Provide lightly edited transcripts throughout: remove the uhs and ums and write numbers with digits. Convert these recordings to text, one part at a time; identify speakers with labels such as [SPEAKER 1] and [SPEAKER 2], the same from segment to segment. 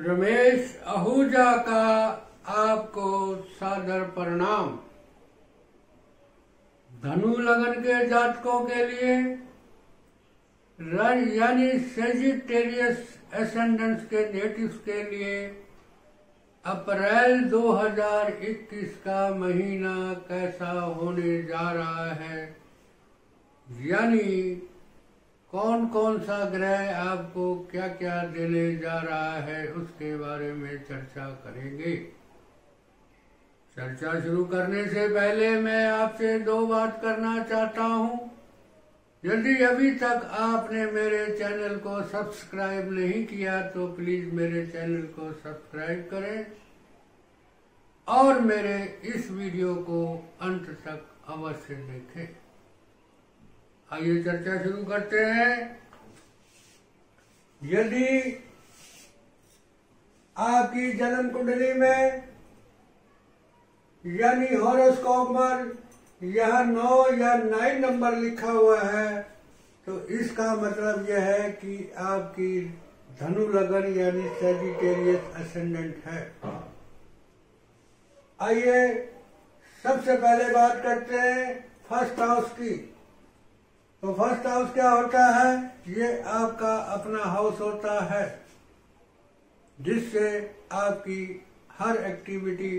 [SPEAKER 1] रमेश आहूजा का आपको सादर प्रणाम। धनु लगन के जातकों के लिए यानी सेजिटेरियस एसेंडेंट्स के नेटिव्स के लिए अप्रैल 2021 का महीना कैसा होने जा रहा है, यानी कौन कौन सा ग्रह आपको क्या क्या देने जा रहा है, उसके बारे में चर्चा करेंगे। चर्चा शुरू करने से पहले मैं आपसे दो बात करना चाहता हूं। यदि अभी तक आपने मेरे चैनल को सब्सक्राइब नहीं किया तो प्लीज मेरे चैनल को सब्सक्राइब करें और मेरे इस वीडियो को अंत तक अवश्य देखें। आइए चर्चा शुरू करते हैं। यदि आपकी जन्म कुंडली में यानी हॉरोस्कोप पर यह 9 या 9 नंबर लिखा हुआ है तो इसका मतलब यह है कि आपकी धनु लगन यानी सेजिटेरियस असेंडेंट है। आइए सबसे पहले बात करते हैं फर्स्ट हाउस की। तो फर्स्ट हाउस क्या होता है? ये आपका अपना हाउस होता है जिससे आपकी हर एक्टिविटी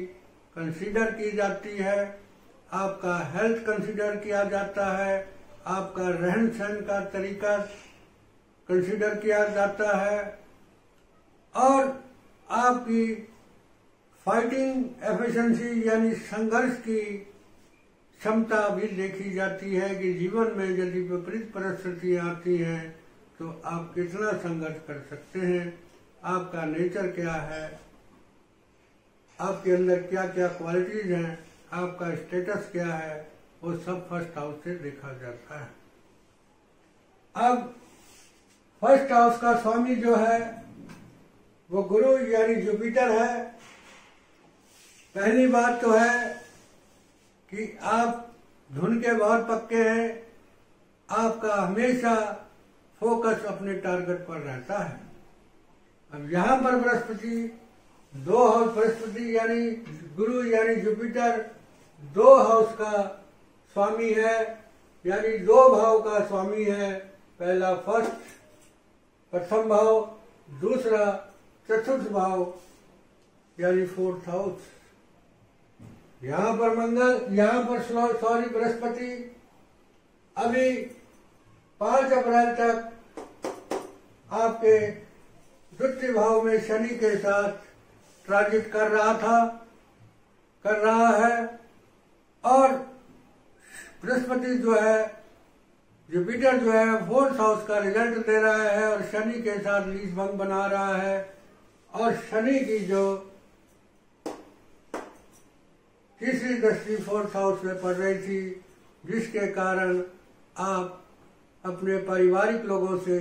[SPEAKER 1] कंसीडर की जाती है, आपका हेल्थ कंसीडर किया जाता है, आपका रहन सहन का तरीका कंसीडर किया जाता है और आपकी फाइटिंग एफिशिएंसी यानी संघर्ष की क्षमता भी देखी जाती है कि जीवन में यदि विपरीत परिस्थितियां आती हैं तो आप कितना संघर्ष कर सकते हैं, आपका नेचर क्या है, आपके अंदर क्या क्या क्वालिटीज हैं, आपका स्टेटस क्या है, वो सब फर्स्ट हाउस से देखा जाता है। अब फर्स्ट हाउस का स्वामी जो है वो गुरु यानी जुपिटर है। पहली बात तो है कि आप धुन के बहुत पक्के हैं, आपका हमेशा फोकस अपने टारगेट पर रहता है। अब यहाँ पर बृहस्पति 2 हाउस, बृहस्पति यानी गुरु यानी जुपिटर 2 हाउस का स्वामी है, यानी 2 भाव का स्वामी है। पहला प्रथम भाव, दूसरा चतुर्थ भाव यानी 4th हाउस। यहाँ पर मंगल, यहाँ पर सॉरी बृहस्पति अभी 5 अप्रैल तक आपके द्वितीय भाव में शनि के साथ ट्रांजिट कर रहा है और बृहस्पति जो है, जुपिटर जो है 4th हाउस का रिजल्ट दे रहा है और शनि के साथ लीज भंग बना रहा है और शनि की जो तीसरी दृष्टि 4th हाउस में पड़ रही थी, जिसके कारण आप अपने पारिवारिक लोगों से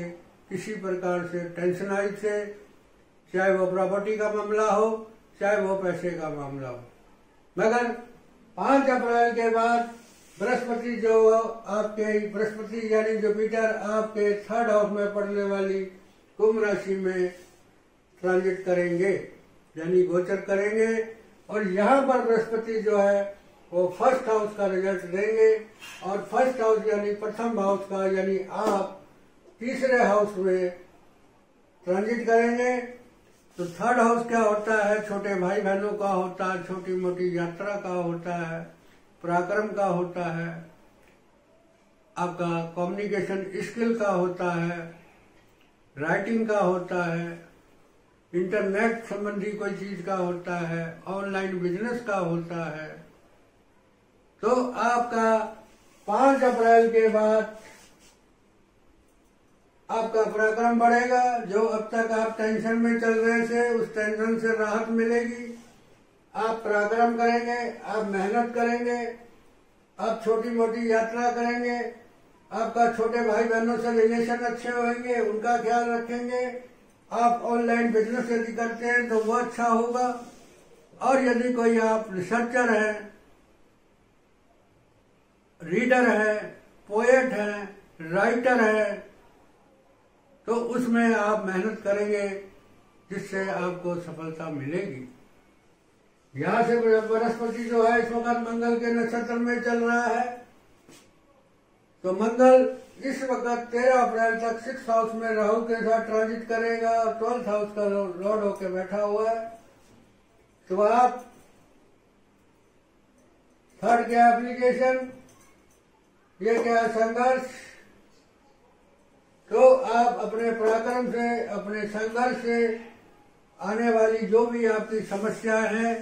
[SPEAKER 1] किसी प्रकार से टेंशन आई थे, चाहे वो प्रॉपर्टी का मामला हो, चाहे वो पैसे का मामला हो। मगर 5 अप्रैल के बाद बृहस्पति जो आपके बृहस्पति यानी जुपिटर आपके 3rd हाउस में पड़ने वाली कुंभ राशि में ट्रांजिट करेंगे यानी गोचर करेंगे और यहाँ पर बृहस्पति जो है वो 1st हाउस का रिजल्ट देंगे और 1st हाउस यानी प्रथम हाउस का यानी आप 3रे हाउस में ट्रांजिट करेंगे। तो 3rd हाउस क्या होता है? छोटे भाई बहनों का होता है, छोटी मोटी यात्रा का होता है, पराक्रम का होता है, आपका कम्युनिकेशन स्किल का होता है, राइटिंग का होता है, इंटरनेट संबंधी कोई चीज का होता है, ऑनलाइन बिजनेस का होता है। तो आपका 5 अप्रैल के बाद आपका पराक्रम बढ़ेगा। जो अब तक आप टेंशन में चल रहे थे उस टेंशन से राहत मिलेगी, आप पराक्रम करेंगे, आप मेहनत करेंगे, आप छोटी मोटी यात्रा करेंगे, आपका छोटे भाई बहनों से रिलेशन अच्छे होंगे, उनका ख्याल रखेंगे, आप ऑनलाइन बिजनेस यदि करते हैं तो वो अच्छा होगा और यदि कोई आप रिसर्चर है, रीडर है, पोएट है, राइटर है तो उसमें आप मेहनत करेंगे जिससे आपको सफलता मिलेगी। यहाँ से बृहस्पति जो है इस वक्त मंगल के नक्षत्र में चल रहा है, तो मंगल इस वक्त 13 अप्रैल तक 6th हाउस में राहु के साथ ट्रांजिट करेगा और 12th हाउस का लॉर्ड होके बैठा हुआ है। तो आप थर्ड क्या एप्लीकेशन, ये क्या है संघर्ष। तो आप अपने पराक्रम से, अपने संघर्ष से आने वाली जो भी आपकी समस्याएं हैं,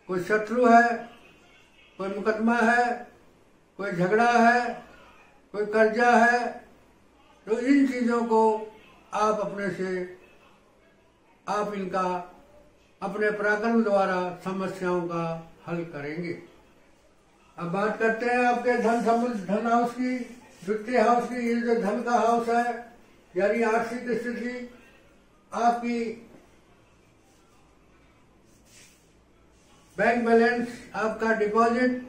[SPEAKER 1] कोई शत्रु है, कोई मुकदमा है, कोई झगड़ा है, कोई कर्जा है, तो इन चीजों को आप आप इनका अपने पराक्रम द्वारा समस्याओं का हल करेंगे। अब बात करते हैं आपके धन हाउस की, द्वितीय हाउस की। ये जो धन का हाउस है यानी आर्थिक स्थिति, आपकी बैंक बैलेंस, आपका डिपॉजिट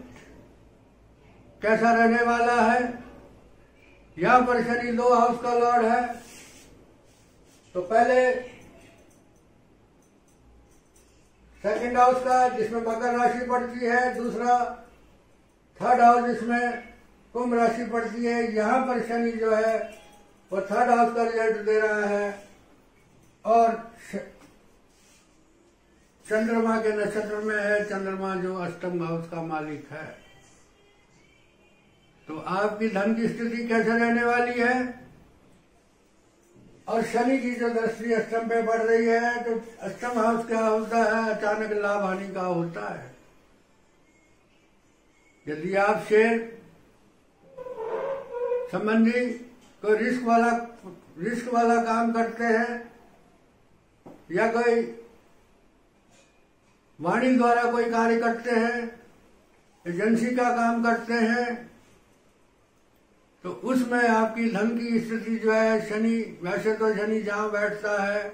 [SPEAKER 1] कैसा रहने वाला है। यहाँ पर शनि 2 हाउस का लॉर्ड है, तो पहले सेकंड हाउस का जिसमें मकर राशि पड़ती है, दूसरा थर्ड हाउस जिसमें कुंभ राशि पड़ती है। यहाँ पर शनि जो है वो थर्ड हाउस का रिजल्ट दे रहा है और चंद्रमा के नक्षत्र में है। चंद्रमा जो अष्टम हाउस का मालिक है। तो आपकी धन की स्थिति कैसे रहने वाली है। और शनि की जो दृष्टि अष्टम पे बढ़ रही है, तो अष्टम हाउस क्या होता है, अचानक लाभ हानि का होता है। यदि आप शेयर संबंधी कोई रिस्क वाला काम करते हैं या कोई वाणी द्वारा कोई कार्य करते हैं, एजेंसी का काम करते हैं, तो उसमें आपकी धन की स्थिति जो है, शनि वैसे तो शनि जहां बैठता है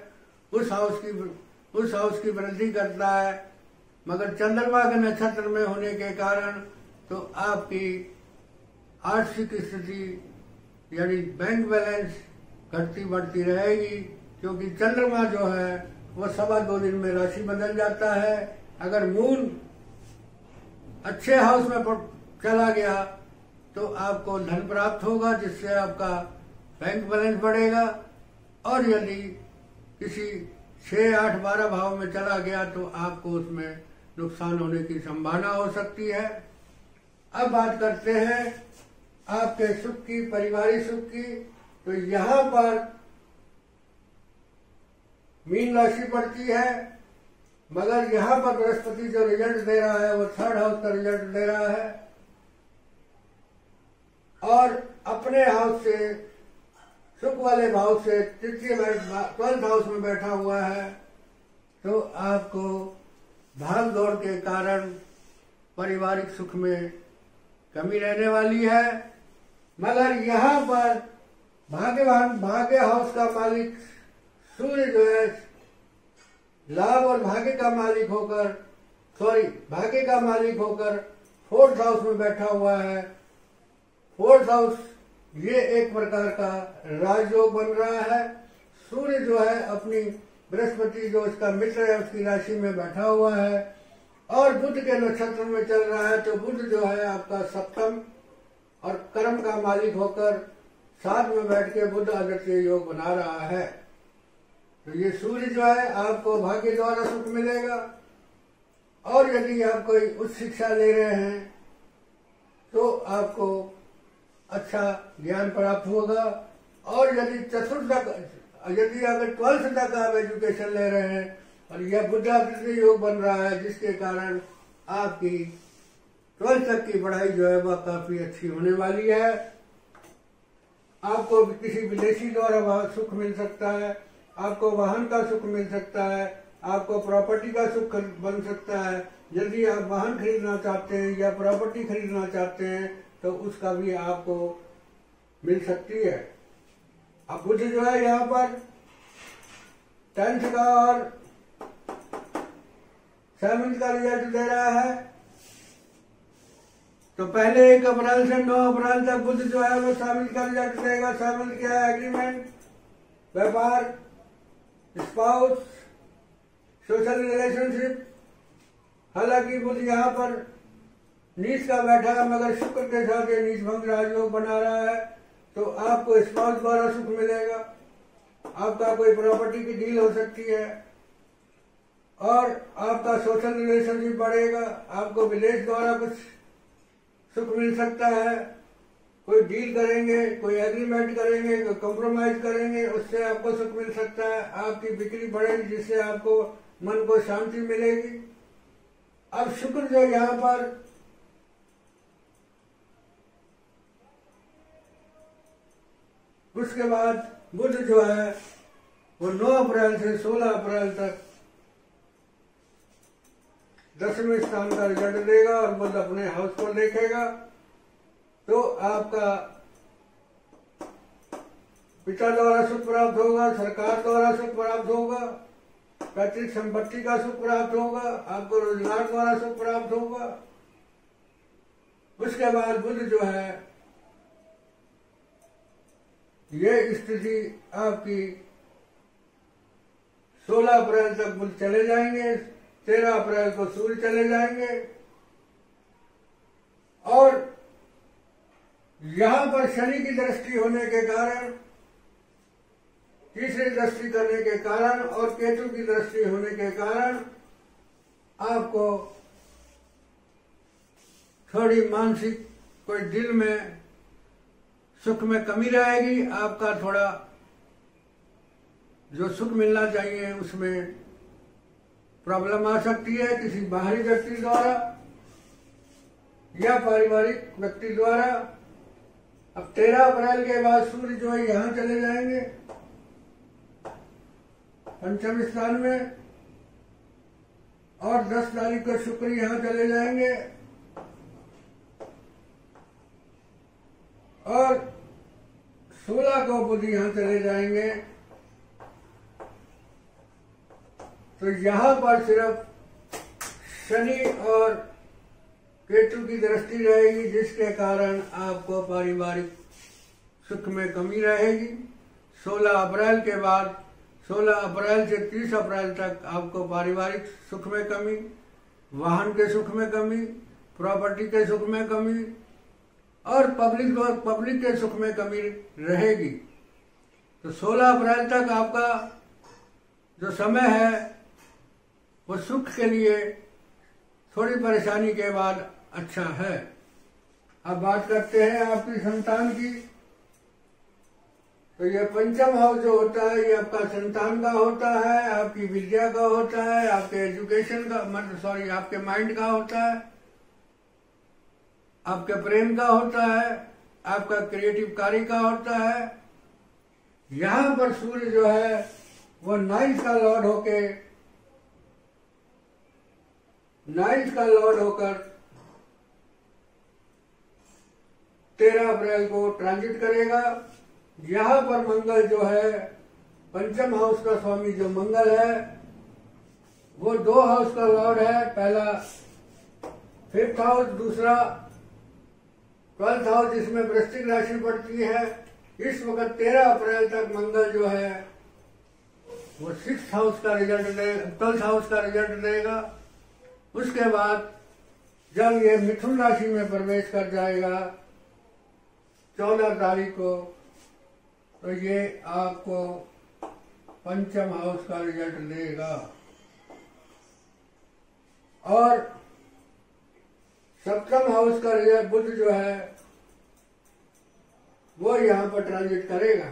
[SPEAKER 1] उस हाउस की वृद्धि करता है, मगर चंद्रमा के नक्षत्र में होने के कारण तो आपकी आर्थिक स्थिति यानी बैंक बैलेंस घटती बढ़ती रहेगी, क्योंकि चंद्रमा जो है वो 2.25 दिन में राशि बदल जाता है। अगर मून अच्छे हाउस में चला गया तो आपको धन प्राप्त होगा, जिससे आपका बैंक बैलेंस बढ़ेगा। और यदि किसी 6, 8, 12 भाव में चला गया तो आपको उसमें नुकसान होने की संभावना हो सकती है। अब बात करते हैं आपके सुख की, पारिवारिक सुख की। तो यहाँ पर मीन राशि पड़ती है, मगर यहाँ पर बृहस्पति जो रिजल्ट दे रहा है वो थर्ड हाउस का रिजल्ट दे रहा है और अपने हाउस से, सुख वाले भाव से तृतीय 12th हाउस में बैठा हुआ है। तो आपको भाग दौड़ के कारण पारिवारिक सुख में कमी रहने वाली है, मगर यहाँ पर भाग्य हाउस का मालिक सूर्य जो है लाभ और भाग्य का मालिक होकर 4th हाउस में बैठा हुआ है। 4th हाउस ये एक प्रकार का राजयोग बन रहा है। सूर्य जो है अपनी बृहस्पति जो इसका मित्र है उसकी राशि में बैठा हुआ है और बुध के नक्षत्र में चल रहा है। तो बुध जो है आपका सप्तम और कर्म का मालिक होकर 7 में बैठ के बुध आदित्य योग बना रहा है। तो ये सूर्य जो है आपको भाग्य द्वारा सुख मिलेगा। और यदि आप कोई उच्च शिक्षा ले रहे हैं तो आपको अच्छा ज्ञान प्राप्त होगा। और यदि यदि अगर 12th तक आप एजुकेशन ले रहे हैं और यह बुध आदित्य योग बन रहा है, जिसके कारण आपकी 12th तक की पढ़ाई जो है वह काफी अच्छी होने वाली है। आपको किसी विदेशी द्वारा सुख मिल सकता है, आपको वाहन का सुख मिल सकता है, आपको प्रॉपर्टी का सुख बन सकता है। यदि आप वाहन खरीदना चाहते हैं या प्रॉपर्टी खरीदना चाहते हैं तो उसका भी आपको मिल सकती है। अब बुध जो है यहाँ पर 10th का और 7th का रिजल्ट दे रहा है। तो पहले 1 अप्रैल से 9 अप्रैल तक बुध जो है वो 7th का रिजल्ट देगा। 7th क्या है, एग्रीमेंट, व्यापार, स्पाउस, सोशल रिलेशनशिप। हालांकि बुध यहाँ पर नीच का बैठा है, मगर शुक्र के साथ ये नीच भंग राजयोग बना रहा है, तो आपको स्पाउस द्वारा सुख मिलेगा। आपका कोई प्रॉपर्टी की डील हो सकती है और आपका सोशल रिलेशनशिप बढ़ेगा। आपको विलेज द्वारा कुछ सुख मिल सकता है। कोई डील करेंगे, कोई एग्रीमेंट करेंगे, कोई कॉम्प्रोमाइज करेंगे, उससे आपको सुख मिल सकता है। आपकी बिक्री बढ़ेगी, जिससे आपको मन को शांति मिलेगी। अब शुक्र जो यहाँ पर उसके बाद बुध जो है वो 9 अप्रैल से 16 अप्रैल तक 10वें स्थान का रिजल्ट देगा और बुध अपने हाउस को देखेगा। तो आपका पिता द्वारा सुख प्राप्त होगा, सरकार द्वारा सुख प्राप्त होगा, पैतृक संपत्ति का सुख प्राप्त होगा, आपको रोजगार द्वारा सुख प्राप्त होगा। उसके बाद बुध जो है ये स्थिति आपकी 16 अप्रैल तक बुध चले जाएंगे, 13 अप्रैल को सूर्य चले जाएंगे और यहां पर शनि की दृष्टि होने के कारण, तीसरी दृष्टि करने के कारण और केतु की दृष्टि होने के कारण आपको थोड़ी मानसिक, कोई दिल में सुख में कमी रहेगी। आपका थोड़ा जो सुख मिलना चाहिए उसमें प्रॉब्लम आ सकती है, किसी बाहरी व्यक्ति द्वारा या पारिवारिक व्यक्ति द्वारा। अब 13 अप्रैल के बाद सूर्य जो है यहां चले जाएंगे पंचम स्थान में और 10 तारीख को शुक्र यहां चले जाएंगे और 16 को बुध यहां चले जाएंगे। तो यहां पर सिर्फ शनि और केतु की दृष्टि रहेगी, जिसके कारण आपको पारिवारिक सुख में कमी रहेगी। 16 अप्रैल के बाद 16 अप्रैल से 30 अप्रैल तक आपको पारिवारिक सुख में कमी, वाहन के सुख में कमी, प्रॉपर्टी के सुख में कमी और पब्लिक के सुख में कमी रहेगी। तो 16 अप्रैल तक आपका जो समय है वो सुख के लिए थोड़ी परेशानी के बाद अच्छा है। अब बात करते हैं आपकी संतान की। तो ये पंचम हाउस जो होता है ये आपका संतान का होता है, आपकी विद्या का होता है, आपके एजुकेशन का, मतलब आपके माइंड का होता है, आपके प्रेम का होता है, आपका क्रिएटिव कार्य का होता है। यहां पर सूर्य जो है वो 9th का लॉर्ड होकर 13 अप्रैल को ट्रांजिट करेगा। यहां पर मंगल जो है पंचम हाउस का स्वामी जो मंगल है वो 2 हाउस का लॉर्ड है। पहला 5th हाउस, दूसरा 12th हाउस, जिसमें वृश्चिक राशि पड़ती है। इस वक्त 13 अप्रैल तक मंगल जो है वो 6th हाउस का रिजल्ट देगा, 12th हाउस का रिजल्ट देगा। उसके बाद जब ये मिथुन राशि में प्रवेश कर जाएगा 14 तारीख को, तो ये आपको पंचम हाउस का रिजल्ट देगा। और 7th हाउस का रिजल्ट बुध जो है वो यहां पर ट्रांजिट करेगा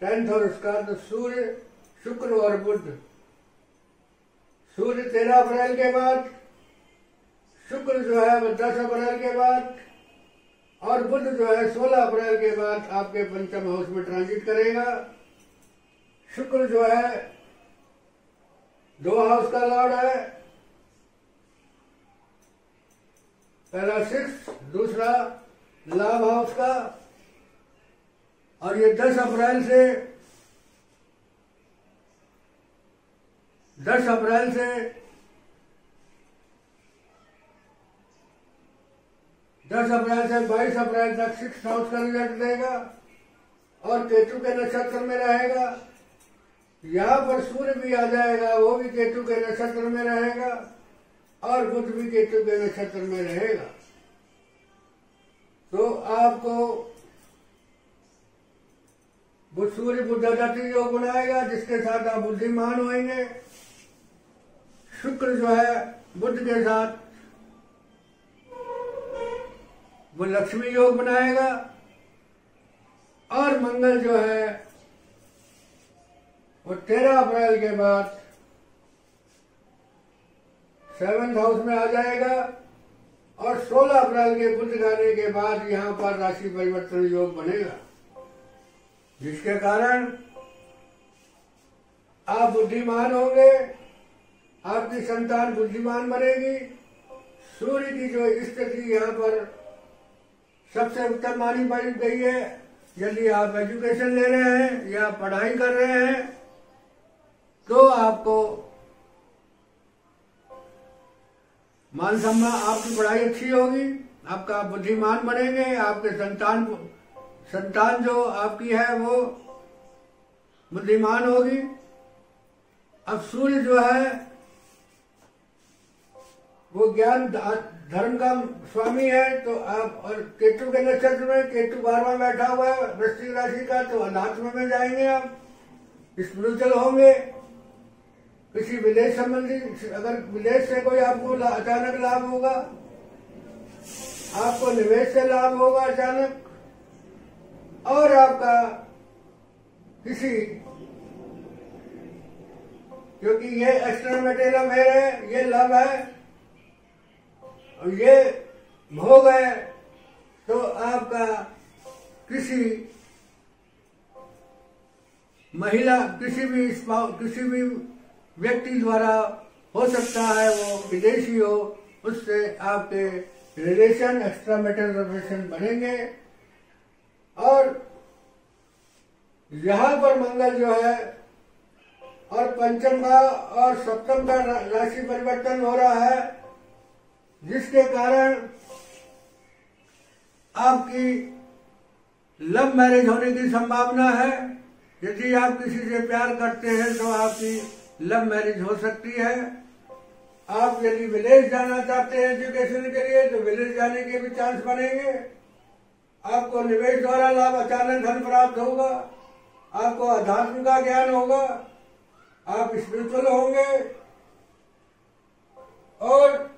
[SPEAKER 1] 10th और उसका। तो सूर्य, शुक्र और बुध, सूर्य 13 अप्रैल के बाद, शुक्र जो है वो 10 अप्रैल के बाद और बुध जो है 16 अप्रैल के बाद आपके पंचम हाउस में ट्रांजिट करेगा। शुक्र जो है 2 हाउस का लॉर्ड है, पहला 6, दूसरा लाभ हाउस का। और ये 10 अप्रैल से 22 अप्रैल तक 6th हाउस का रिजल्ट देगा और केतु के नक्षत्र में रहेगा। यहाँ पर सूर्य भी आ जाएगा, वो भी केतु के नक्षत्र में रहेगा और बुध भी केतु के नक्षत्र में रहेगा। तो आपको सूर्य बुद्धादत्ति योग बनाएगा, जिसके साथ आप बुद्धिमान होंगे। शुक्र जो है बुध के साथ वो लक्ष्मी योग बनाएगा और मंगल जो है वो 13 अप्रैल के बाद 7th हाउस में आ जाएगा और 16 अप्रैल के बुध गाने के बाद यहाँ पर राशि परिवर्तन योग बनेगा, जिसके कारण आप बुद्धिमान होंगे, आपकी संतान बुद्धिमान बनेगी। सूर्य की जो स्थिति यहाँ पर सबसे उत्तम मानी गई है। यदि आप एजुकेशन ले रहे हैं या पढ़ाई कर रहे हैं तो आपको मान सम्मान, आपकी पढ़ाई अच्छी होगी, आपका बुद्धिमान बनेंगे, आपके संतान जो आपकी है वो बुद्धिमान होगी। अब सूर्य जो है वो ज्ञान धर्म का स्वामी है, तो आप और केतु के नक्षत्र में केतु 12वां बैठा हुआ है वृश्चिक राशि का, तो अध्यात्म में जाएंगे, आप स्पिरिचुअल होंगे। किसी विदेश संबंधी, अगर विदेश से कोई आपको अचानक लाभ होगा, आपको निवेश से लाभ होगा अचानक, और आपका किसी, क्योंकि ये एक्स्ट्रामेटेरियल है, ये लाभ है और ये भोग है, तो आपका किसी महिला, किसी भी व्यक्ति द्वारा हो सकता है, वो विदेशी हो, उससे आपके रिलेशन, एक्स्ट्रा मैरिटल रिलेशन बनेंगे। और यहाँ पर मंगल जो है और पंचम का और सप्तम का राशि परिवर्तन हो रहा है, जिसके कारण आपकी लव मैरिज होने की संभावना है। यदि आप किसी से प्यार करते हैं तो आपकी लव मैरिज हो सकती है। आप यदि विदेश जाना चाहते हैं एजुकेशन के लिए तो विदेश जाने के भी चांस बनेंगे। आपको निवेश द्वारा लाभ, अचानक धन प्राप्त होगा, आपको अध्यात्म का ज्ञान होगा, आप स्पिरिचुअल होंगे और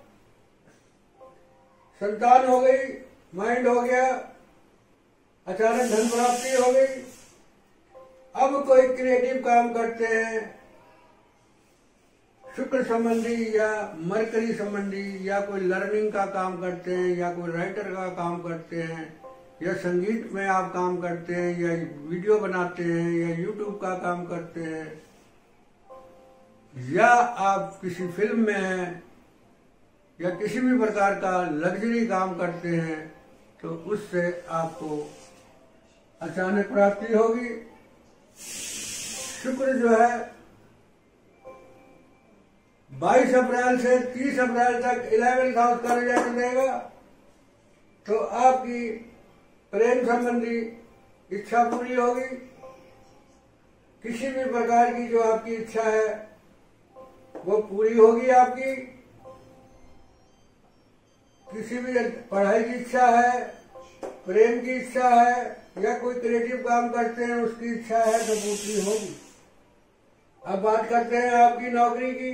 [SPEAKER 1] संतान हो गई, माइंड हो गया, अचानक धन प्राप्ति हो गई। अब कोई क्रिएटिव काम करते हैं, शुक्र संबंधी या मरकरी संबंधी, या कोई लर्निंग का काम करते हैं, या कोई राइटर का काम करते हैं, या संगीत में आप काम करते हैं, या वीडियो बनाते हैं, या यूट्यूब का काम करते हैं, या आप किसी फिल्म में हैं, या किसी भी प्रकार का लग्जरी काम करते हैं, तो उससे आपको अचानक प्राप्ति होगी। शुक्र जो है 22 अप्रैल से 30 अप्रैल तक 11th हाउस का रिजल्ट देगा, तो आपकी प्रेम संबंधी इच्छा पूरी होगी। किसी भी प्रकार की जो आपकी इच्छा है वो पूरी होगी आपकी। किसी भी पढ़ाई की इच्छा है, प्रेम की इच्छा है, या कोई क्रिएटिव काम करते हैं उसकी इच्छा है तो पूरी होगी। अब बात करते हैं आपकी नौकरी की,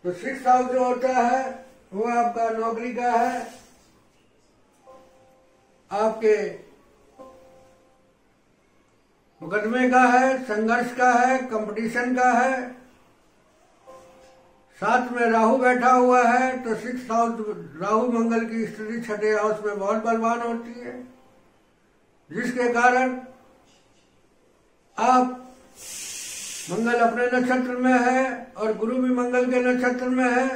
[SPEAKER 1] तो 6th हाउस जो होता है वो आपका नौकरी का है, आपके मुकदमे का है, संघर्ष का है, कंपटीशन का है। साथ में राहु बैठा हुआ है, तो 6th हाउस, राहु मंगल की स्थिति 6ठे हाउस में बहुत बलवान होती है, जिसके कारण आप, मंगल अपने नक्षत्र में है और गुरु भी मंगल के नक्षत्र में है।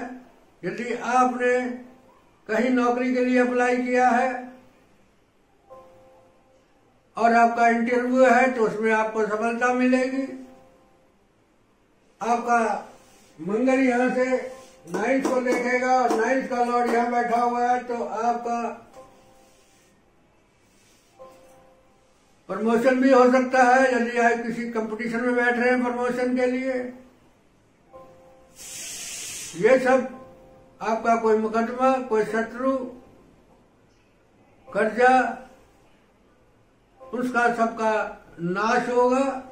[SPEAKER 1] यदि आपने कहीं नौकरी के लिए अप्लाई किया है और आपका इंटरव्यू है तो उसमें आपको सफलता मिलेगी। आपका मंगल यहाँ से 9th को देखेगा और 9th का लॉर्ड यहाँ बैठा हुआ है, तो आपका प्रमोशन भी हो सकता है यदि आप किसी कंपटीशन में बैठ रहे हैं प्रमोशन के लिए। ये सब आपका कोई मुकदमा, कोई शत्रु, कर्जा, उसका सबका नाश होगा।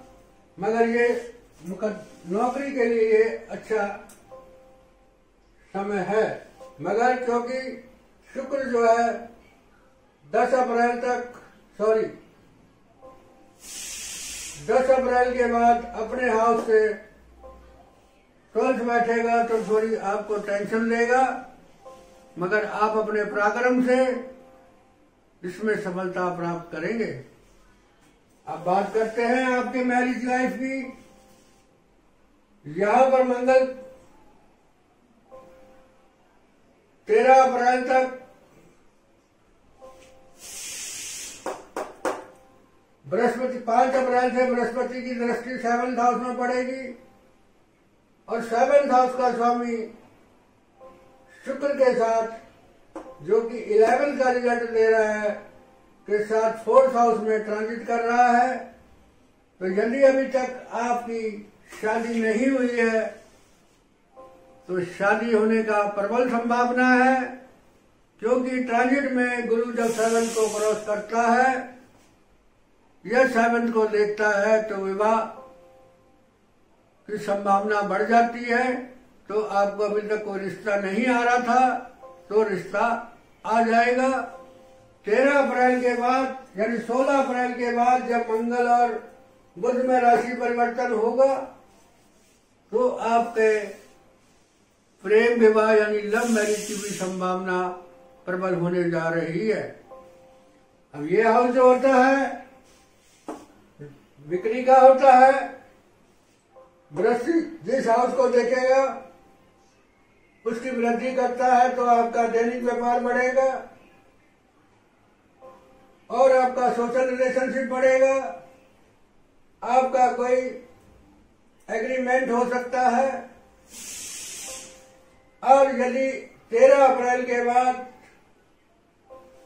[SPEAKER 1] मगर ये नौकरी के लिए ये अच्छा समय है। मगर क्योंकि शुक्र जो है 10 अप्रैल के बाद अपने हाउस से 12 बैठेगा तो थोड़ी आपको टेंशन देगा, मगर आप अपने पराक्रम से इसमें सफलता प्राप्त करेंगे। अब बात करते हैं आपके मैरिज लाइफ की। यहां पर मंगल 13 अप्रैल तक बृहस्पति 5 अप्रैल से बृहस्पति की दृष्टि 7th हाउस में पड़ेगी और 7th हाउस का स्वामी शुक्र के साथ, जो कि 11 का रिजल्ट दे रहा है, के साथ 4th हाउस में ट्रांजिट कर रहा है। तो यदि अभी तक आपकी शादी नहीं हुई है तो शादी होने का प्रबल संभावना है, क्योंकि ट्रांजिट में गुरु जब 7th को क्रॉस करता है या 7th को देखता है तो विवाह की संभावना बढ़ जाती है। तो आपको अभी तक कोई रिश्ता नहीं आ रहा था तो रिश्ता आ जाएगा। 13 अप्रैल के बाद यानी 16 अप्रैल के बाद जब मंगल और बुध में राशि परिवर्तन होगा तो आपके प्रेम विवाह यानी लव मैरिज की भी संभावना प्रबल होने जा रही है। अब ये हाउस जो होता है बिक्री का होता है। बृहस्पति जिस हाउस को देखेगा उसकी वृद्धि करता है तो आपका दैनिक व्यापार बढ़ेगा और आपका सोशल रिलेशनशिप बढ़ेगा। आपका कोई एग्रीमेंट हो सकता है। और यदि 13 अप्रैल के बाद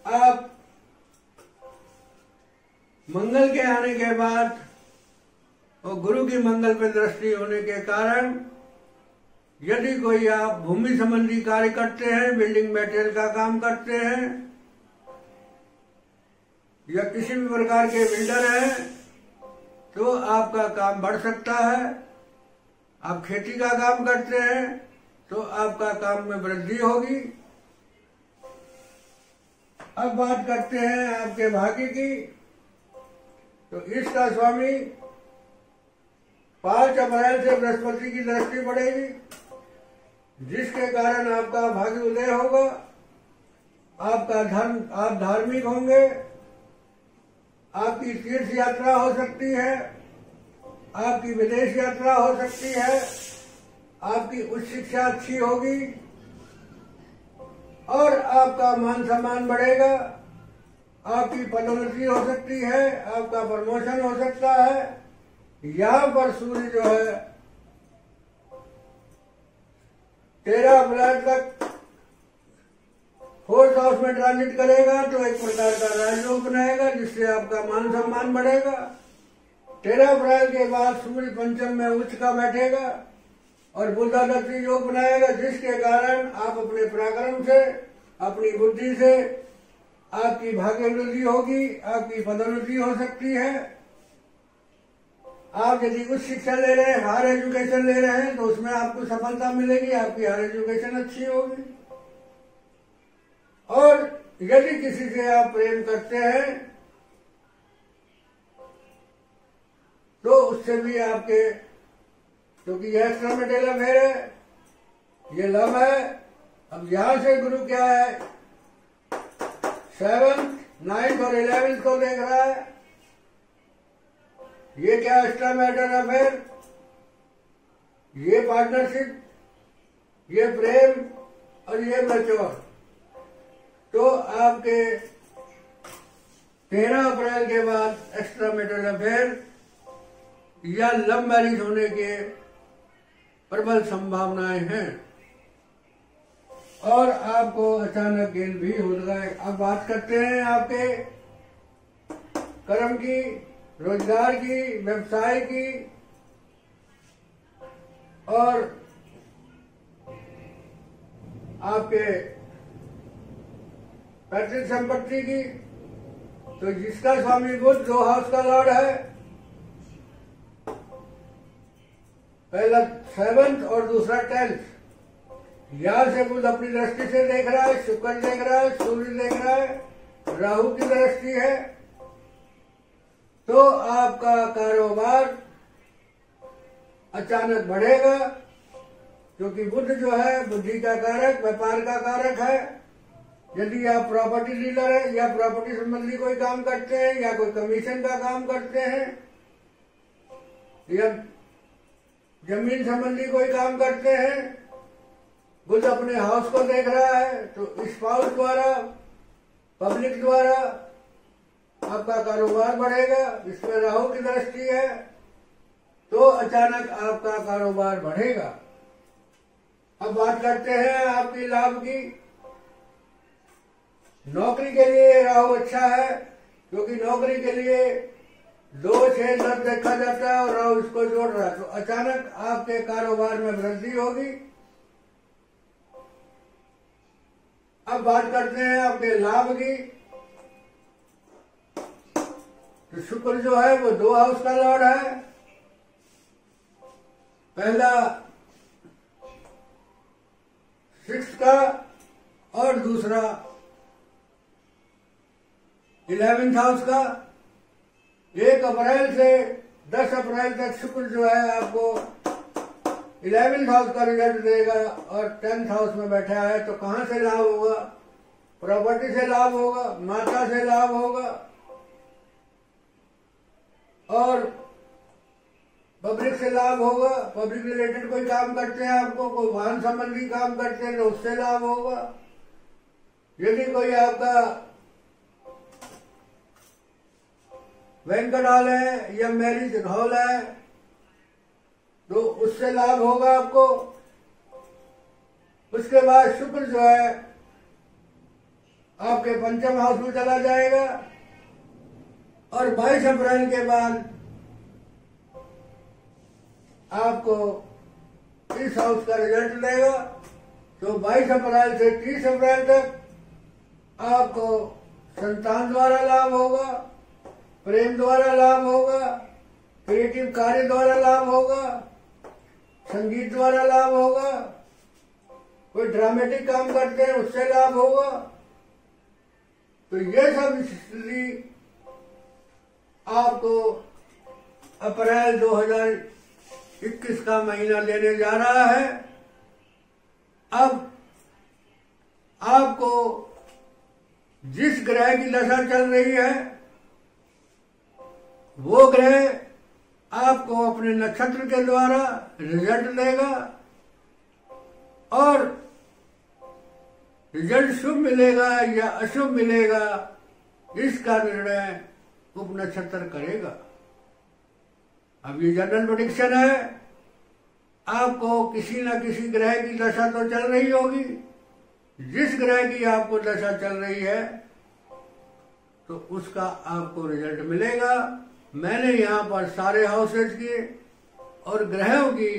[SPEAKER 1] आप मंगल के आने के बाद और गुरु की मंगल पर दृष्टि होने के कारण यदि कोई आप भूमि संबंधी कार्य करते हैं, बिल्डिंग मटेरियल का काम करते हैं या किसी भी प्रकार के बिल्डर हैं तो आपका काम बढ़ सकता है। आप खेती का काम करते हैं तो आपका काम में वृद्धि होगी। अब बात करते हैं आपके भाग्य की। तो इसका स्वामी 5 अप्रैल से बृहस्पति की दृष्टि पड़ेगी, जिसके कारण आपका भाग्य उदय होगा। आप धार्मिक होंगे। आपकी तीर्थ यात्रा हो सकती है, आपकी विदेश यात्रा हो सकती है, आपकी उच्च शिक्षा अच्छी होगी और आपका मान सम्मान बढ़ेगा। आपकी पदोन्नति हो सकती है, आपका प्रमोशन हो सकता है। यहाँ पर सूर्य जो है 13 अप्रैल तक 4th हाउस में ट्रांजिट करेगा तो एक प्रकार का राजयोग बनाएगा, जिससे आपका मान सम्मान बढ़ेगा। 13 अप्रैल के बाद सूर्य पंचम में उच्च का बैठेगा और बुधादित्य योग बनाएगा, जिसके कारण आप अपने पराक्रम से, अपनी बुद्धि से आपकी भाग्य वृद्धि होगी, आपकी पदोन्नति हो सकती है। आप यदि उच्च शिक्षा ले रहे हैं, हायर एजुकेशन ले रहे हैं तो उसमें आपको सफलता मिलेगी, आपकी हायर एजुकेशन अच्छी होगी। और यदि किसी से आप प्रेम करते हैं तो उससे भी आपके, क्योंकि यह एक्स्ट्रामेरिटल अफेयर है, ये लव है। अब यहां से गुरु क्या है 7th, 9th और 11th को देख रहा है। ये क्या एक्स्ट्रामेरिटल अफेयर, ये पार्टनरशिप, ये प्रेम और ये मैच्योर। तो आपके 13 अप्रैल के बाद एक्स्ट्रामेरिटल अफेयर या लव मैरिज होने के प्रबल संभावनाएं हैं और आपको अचानक गेन भी हो रहा है। अब बात करते हैं आपके कर्म की, रोजगार की, व्यवसाय की और आपके पैतृक संपत्ति की। तो जिसका स्वामी बुध 2 हाउस का लॉर्ड है, पहला 7th और दूसरा 10th, यहां से बुध अपनी दृष्टि से देख रहा है, शुक्र देख रहा है, सूर्य देख रहा है, राहु की दृष्टि है। तो आपका कारोबार अचानक बढ़ेगा, क्योंकि बुध जो है बुद्धि का कारक, व्यापार का कारक है। यदि आप प्रॉपर्टी डीलर है या प्रॉपर्टी संबंधी कोई काम करते हैं या कोई कमीशन का काम करते हैं या जमीन संबंधी कोई काम करते हैं, बुध अपने हाउस को देख रहा है, तो स्पाउस द्वारा, पब्लिक द्वारा आपका कारोबार बढ़ेगा। इसमें राहु की दृष्टि है, तो अचानक आपका कारोबार बढ़ेगा। अब बात करते हैं आपकी लाभ की। नौकरी के लिए राहु अच्छा है, क्योंकि नौकरी के लिए 2, 6, 10 देखा जाता है और राहु इसको जोड़ रहा है, तो अचानक आपके कारोबार में वृद्धि होगी। अब बात करते हैं आपके लाभ की। तो शुक्र जो है वो 2 हाउस का लॉर्ड है, पहला 6 का और दूसरा 11th हाउस का। 1 अप्रैल से 10 अप्रैल तक शुक्र जो है आपको 11th हाउस का रिजल्ट देगा और 10th हाउस में बैठा है। तो कहां से लाभ होगा? प्रॉपर्टी से लाभ होगा, माता से लाभ होगा और पब्लिक से लाभ होगा। पब्लिक रिलेटेड कोई काम करते हैं आपको, कोई वाहन संबंधी काम करते हैं तो उससे लाभ होगा। यदि कोई आपका बैंक्वेट हॉल है या मैरिज हॉल है तो उससे लाभ होगा आपको। उसके बाद शुक्र जो है आपके 5th हाउस में चला जाएगा और 22 अप्रैल के बाद आपको इस हाउस का रिजल्ट देगा। तो 22 अप्रैल से 30 अप्रैल तक आपको संतान द्वारा लाभ होगा, प्रेम द्वारा लाभ होगा, क्रिएटिव कार्य द्वारा लाभ होगा, संगीत द्वारा लाभ होगा, कोई ड्रामेटिक काम करते हैं उससे लाभ होगा। तो ये सब स्थिति आपको अप्रैल 2021 का महीना लेने जा रहा है। अब आपको जिस ग्रह की दशा चल रही है वो ग्रह आपको अपने नक्षत्र के द्वारा रिजल्ट देगा और रिजल्ट शुभ मिलेगा या अशुभ मिलेगा इसका निर्णय उपनक्षत्र करेगा। अब ये जनरल प्रेडिक्शन है। आपको किसी न किसी ग्रह की दशा तो चल रही होगी। जिस ग्रह की आपको दशा चल रही है तो उसका आपको रिजल्ट मिलेगा। मैंने यहाँ पर सारे हाउसेज की और ग्रहों की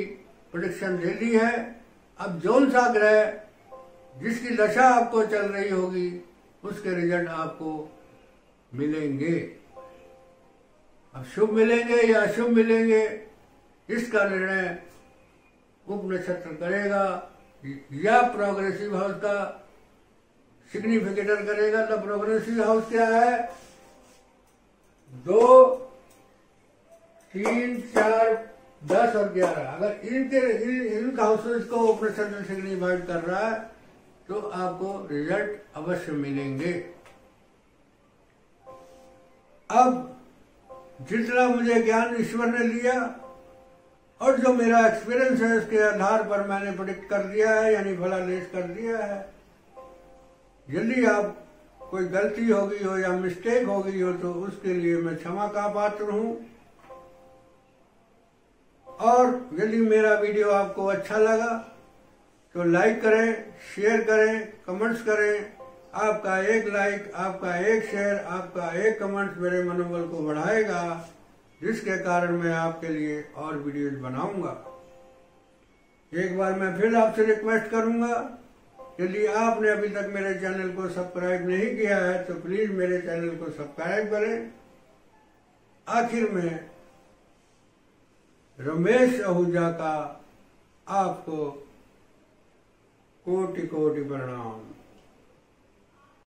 [SPEAKER 1] प्रेडिक्शन दे दी है। अब जौन सा ग्रह जिसकी दशा आपको चल रही होगी उसके रिजल्ट आपको मिलेंगे। अब शुभ मिलेंगे या अशुभ मिलेंगे इसका निर्णय उपनक्षत्र करेगा या प्रोग्रेसिव हाउस का सिग्निफिकेटर करेगा। तो प्रोग्रेसिव हाउस क्या है? 2, 3, 4, 10 और 11। अगर इन हाउसेस को उपनक्षत्र सिग्निफाइड कर रहा है तो आपको रिजल्ट अवश्य मिलेंगे। अब जितना मुझे ज्ञान ईश्वर ने दिया और जो मेरा एक्सपीरियंस है उसके आधार पर मैंने प्रेडिक्ट कर दिया है, यानी फलादेश कर दिया है। यदि आप कोई गलती हो गई हो या मिस्टेक हो गई हो तो उसके लिए मैं क्षमा का पात्र हूं। और यदि मेरा वीडियो आपको अच्छा लगा तो लाइक करें, शेयर करें, कमेंट्स करें आपका एक लाइक, आपका एक शेयर, आपका एक कमेंट मेरे मनोबल को बढ़ाएगा, जिसके कारण मैं आपके लिए और वीडियोज बनाऊंगा। एक बार मैं फिर आपसे रिक्वेस्ट करूंगा, यदि आपने अभी तक मेरे चैनल को सब्सक्राइब नहीं किया है तो प्लीज मेरे चैनल को सब्सक्राइब करें। आखिर में रमेश आहूजा का आपको कोटि कोटि प्रणाम।